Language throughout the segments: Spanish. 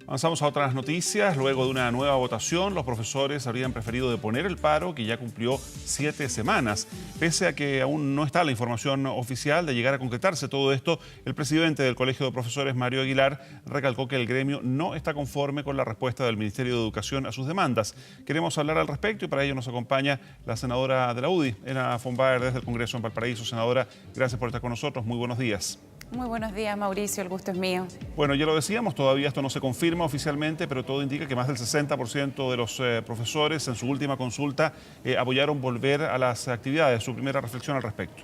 Avanzamos a otras noticias. Luego de una nueva votación, los profesores habrían preferido deponer el paro, que ya cumplió 7 semanas. Pese a que aún no está la información oficial de llegar a concretarse todo esto, el presidente del Colegio de Profesores, Mario Aguilar, recalcó que el gremio no está conforme con la respuesta del Ministerio de Educación a sus demandas. Queremos hablar al respecto y para ello nos acompaña la senadora de la UDI, Ena von Baer, desde el Congreso en Valparaíso. Senadora, gracias por estar con nosotros. Muy buenos días. Muy buenos días, Mauricio. El gusto es mío. Bueno, ya lo decíamos, todavía esto no se confirma oficialmente, pero todo indica que más del 60% de los profesores en su última consulta apoyaron volver a las actividades. Su primera reflexión al respecto.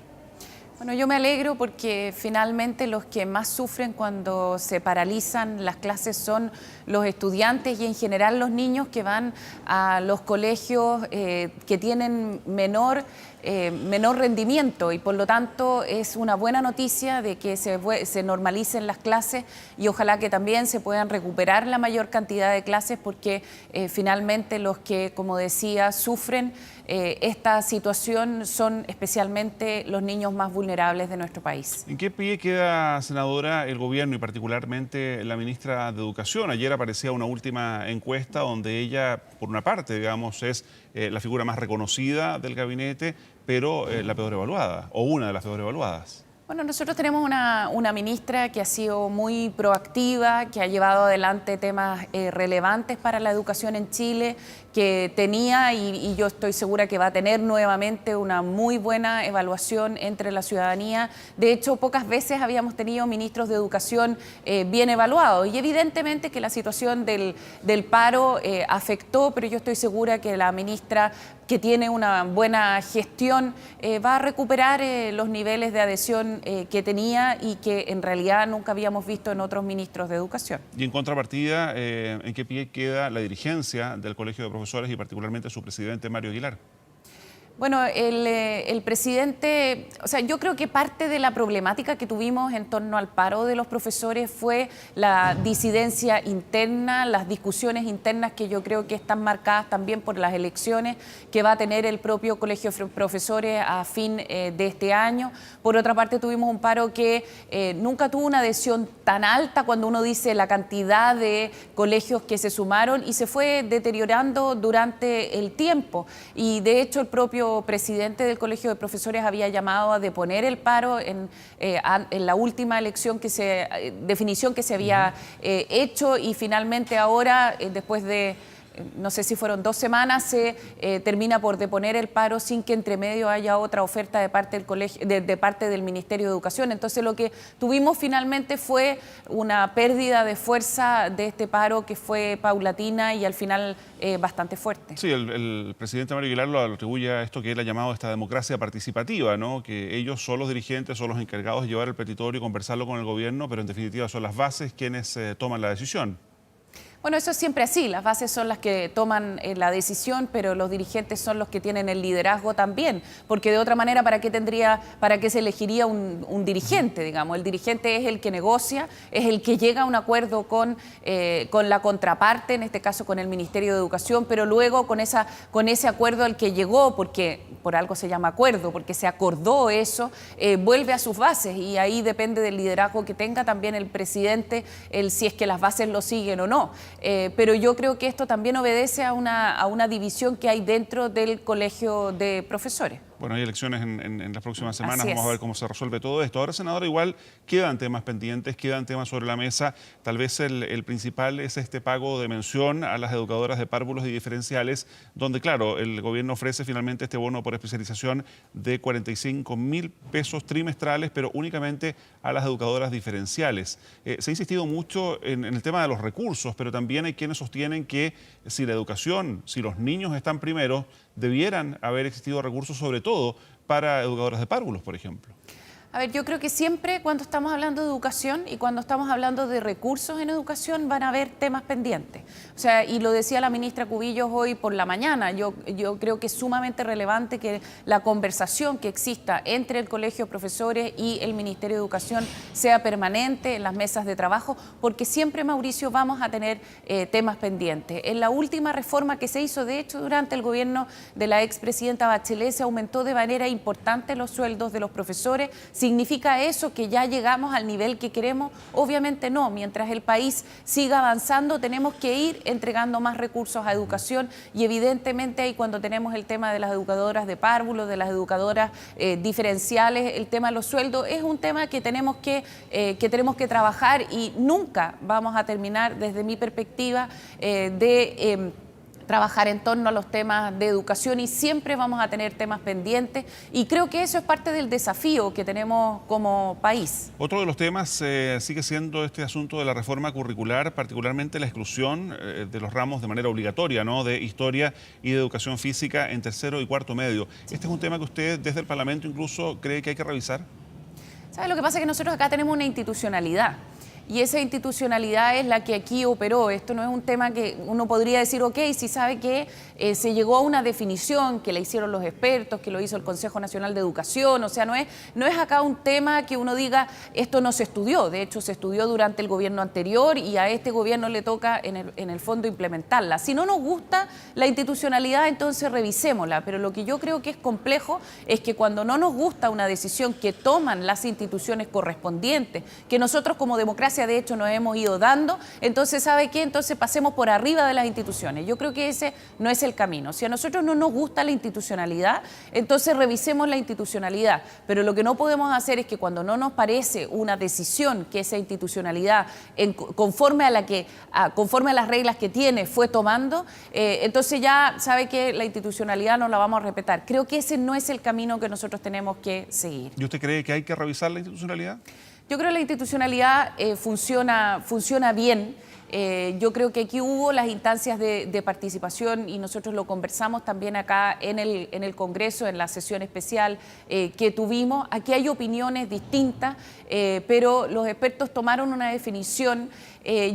Bueno, yo me alegro porque finalmente los que más sufren cuando se paralizan las clases son los estudiantes y en general los niños que van a los colegios que tienen menor rendimiento y por lo tanto es una buena noticia de que se normalicen las clases y ojalá que también se puedan recuperar la mayor cantidad de clases porque finalmente los que, como decía, sufren esta situación son especialmente los niños más vulnerables de nuestro país. ¿En qué pie queda, senadora, el gobierno y particularmente la ministra de Educación? Ayer aparecía una última encuesta donde ella, por una parte, digamos, es la figura más reconocida del gabinete, pero la peor evaluada, o una de las peor evaluadas. Bueno, nosotros tenemos una ministra que ha sido muy proactiva, que ha llevado adelante temas relevantes para la educación en Chile, que tenía y yo estoy segura que va a tener nuevamente una muy buena evaluación entre la ciudadanía. De hecho, pocas veces habíamos tenido ministros de educación bien evaluados y evidentemente que la situación del paro afectó, pero yo estoy segura que la ministra, que tiene una buena gestión, va a recuperar los niveles de adhesión que tenía y que en realidad nunca habíamos visto en otros ministros de educación. Y en contrapartida, ¿en qué pie queda la dirigencia del Colegio de Profesores y particularmente su presidente, Mario Aguilar? Bueno, el presidente, o sea, yo creo que parte de la problemática que tuvimos en torno al paro de los profesores fue la disidencia interna, las discusiones internas que yo creo que están marcadas también por las elecciones que va a tener el propio Colegio de Profesores a fin de este año. Por otra parte, tuvimos un paro que nunca tuvo una adhesión tan alta cuando uno dice la cantidad de colegios que se sumaron y se fue deteriorando durante el tiempo. Y de hecho, el propio presidente del Colegio de Profesores había llamado a deponer el paro en la última definición que se había hecho y finalmente ahora, después de no sé si fueron 2 semanas, se termina por deponer el paro sin que entre medio haya otra oferta de parte del colegio, de parte del Ministerio de Educación. Entonces lo que tuvimos finalmente fue una pérdida de fuerza de este paro que fue paulatina y al final bastante fuerte. Sí, el presidente Mario Aguilar lo atribuye a esto que él ha llamado esta democracia participativa, ¿no? Que ellos son los dirigentes, son los encargados de llevar el petitorio y conversarlo con el gobierno, pero en definitiva son las bases quienes toman la decisión. Bueno, eso es siempre así, las bases son las que toman la decisión, pero los dirigentes son los que tienen el liderazgo también, porque de otra manera, ¿para qué se elegiría un dirigente, digamos? El dirigente es el que negocia, es el que llega a un acuerdo con la contraparte, en este caso con el Ministerio de Educación, pero luego con ese acuerdo al que llegó, porque por algo se llama acuerdo, porque se acordó eso, vuelve a sus bases y ahí depende del liderazgo que tenga también el presidente, si es que las bases lo siguen o no. Pero yo creo que esto también obedece a una división que hay dentro del Colegio de Profesores. Bueno, hay elecciones en las próximas semanas, vamos a ver cómo se resuelve todo esto. Ahora, senadora, igual quedan temas pendientes, quedan temas sobre la mesa. Tal vez el principal es este pago de mención a las educadoras de párvulos y diferenciales, donde, claro, el gobierno ofrece finalmente este bono por especialización de 45.000 pesos trimestrales, pero únicamente a las educadoras diferenciales. Se ha insistido mucho en el tema de los recursos, pero también hay quienes sostienen que si la educación, si los niños están primero, debieran haber existido recursos sobre todo para educadoras de párvulos, por ejemplo. A ver, yo creo que siempre cuando estamos hablando de educación y cuando estamos hablando de recursos en educación van a haber temas pendientes. O sea, y lo decía la ministra Cubillos hoy por la mañana, yo creo que es sumamente relevante que la conversación que exista entre el Colegio de Profesores y el Ministerio de Educación sea permanente en las mesas de trabajo, porque siempre, Mauricio, vamos a tener temas pendientes. En la última reforma que se hizo, de hecho, durante el gobierno de la expresidenta Bachelet, se aumentó de manera importante los sueldos de los profesores, ¿Significa eso que ya llegamos al nivel que queremos? Obviamente no. Mientras el país siga avanzando, tenemos que ir entregando más recursos a educación y evidentemente ahí cuando tenemos el tema de las educadoras de párvulos, de las educadoras diferenciales, el tema de los sueldos, es un tema que tenemos que trabajar y nunca vamos a terminar, desde mi perspectiva, trabajar en torno a los temas de educación y siempre vamos a tener temas pendientes y creo que eso es parte del desafío que tenemos como país. Otro de los temas sigue siendo este asunto de la reforma curricular, particularmente la exclusión de los ramos de manera obligatoria, ¿no?, de historia y de educación física en tercero y cuarto medio. ¿Este es un tema que usted desde el Parlamento incluso cree que hay que revisar? ¿Sabe? Lo que pasa es que nosotros acá tenemos una institucionalidad. Y esa institucionalidad es la que aquí operó. Esto no es un tema que uno podría decir, ok, si sabe que se llegó a una definición que la hicieron los expertos, que lo hizo el Consejo Nacional de Educación. O sea, no es acá un tema que uno diga, esto no se estudió. De hecho, se estudió durante el gobierno anterior y a este gobierno le toca en el fondo implementarla. Si no nos gusta la institucionalidad, entonces revisémosla. Pero lo que yo creo que es complejo es que cuando no nos gusta una decisión que toman las instituciones correspondientes, que nosotros como democracia de hecho nos hemos ido dando, entonces ¿sabe qué? Entonces pasemos por arriba de las instituciones. Yo creo que ese no es el camino. Si a nosotros no nos gusta la institucionalidad, entonces revisemos la institucionalidad, pero lo que no podemos hacer es que cuando no nos parece una decisión que esa institucionalidad conforme a las reglas que tiene fue tomando, entonces ya sabe que la institucionalidad no la vamos a respetar. Creo que ese no es el camino que nosotros tenemos que seguir. ¿Y usted cree que hay que revisar la institucionalidad? Yo creo que la institucionalidad funciona bien. Yo creo que aquí hubo las instancias de participación y nosotros lo conversamos también acá en el Congreso, en la sesión especial que tuvimos. Aquí hay opiniones distintas, pero los expertos tomaron una definición.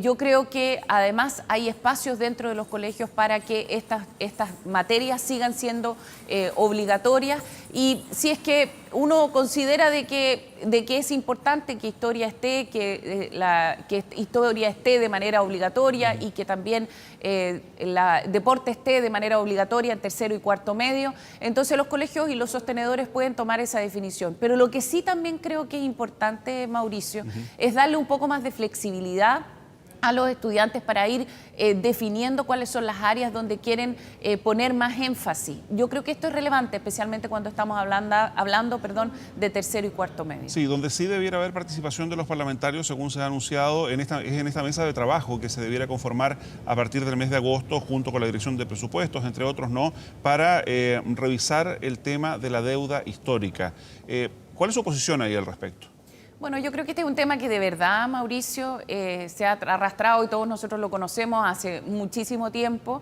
Yo creo que además hay espacios dentro de los colegios para que estas materias sigan siendo obligatorias y si es que uno considera de que es importante que historia esté, que historia esté de manera obligatoria y que también deporte esté de manera obligatoria en tercero y cuarto medio, entonces los colegios y los sostenedores pueden tomar esa definición. Pero lo que sí también creo que es importante, Mauricio, es darle un poco más de flexibilidad a los estudiantes para ir definiendo cuáles son las áreas donde quieren poner más énfasis. Yo creo que esto es relevante, especialmente cuando estamos hablando de tercero y cuarto medio. Sí, donde sí debiera haber participación de los parlamentarios, según se ha anunciado, es en esta mesa de trabajo que se debiera conformar a partir del mes de agosto, junto con la Dirección de Presupuestos, entre otros, ¿no?, para revisar el tema de la deuda histórica. ¿Cuál es su posición ahí al respecto? Bueno, yo creo que este es un tema que de verdad, Mauricio, se ha arrastrado y todos nosotros lo conocemos hace muchísimo tiempo,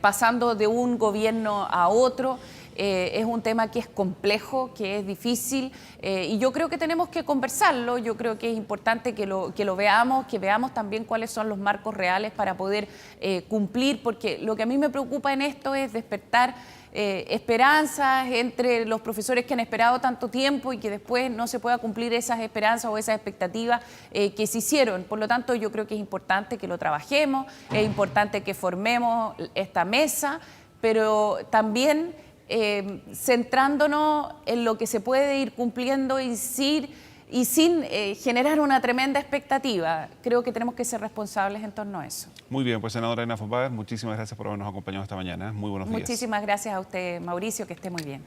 pasando de un gobierno a otro. Es un tema que es complejo, que es difícil y yo creo que tenemos que conversarlo. Yo creo que es importante que lo veamos, que veamos también cuáles son los marcos reales para poder cumplir, porque lo que a mí me preocupa en esto es despertar esperanzas entre los profesores que han esperado tanto tiempo y que después no se pueda cumplir esas esperanzas o esas expectativas que se hicieron. Por lo tanto, yo creo que es importante que lo trabajemos, es importante que formemos esta mesa, pero también centrándonos en lo que se puede ir cumpliendo y sin generar una tremenda expectativa. Creo que tenemos que ser responsables en torno a eso. Muy bien, pues senadora Elena Fopáez, muchísimas gracias por habernos acompañado esta mañana. Muy buenos días. Muchísimas gracias a usted, Mauricio, que esté muy bien.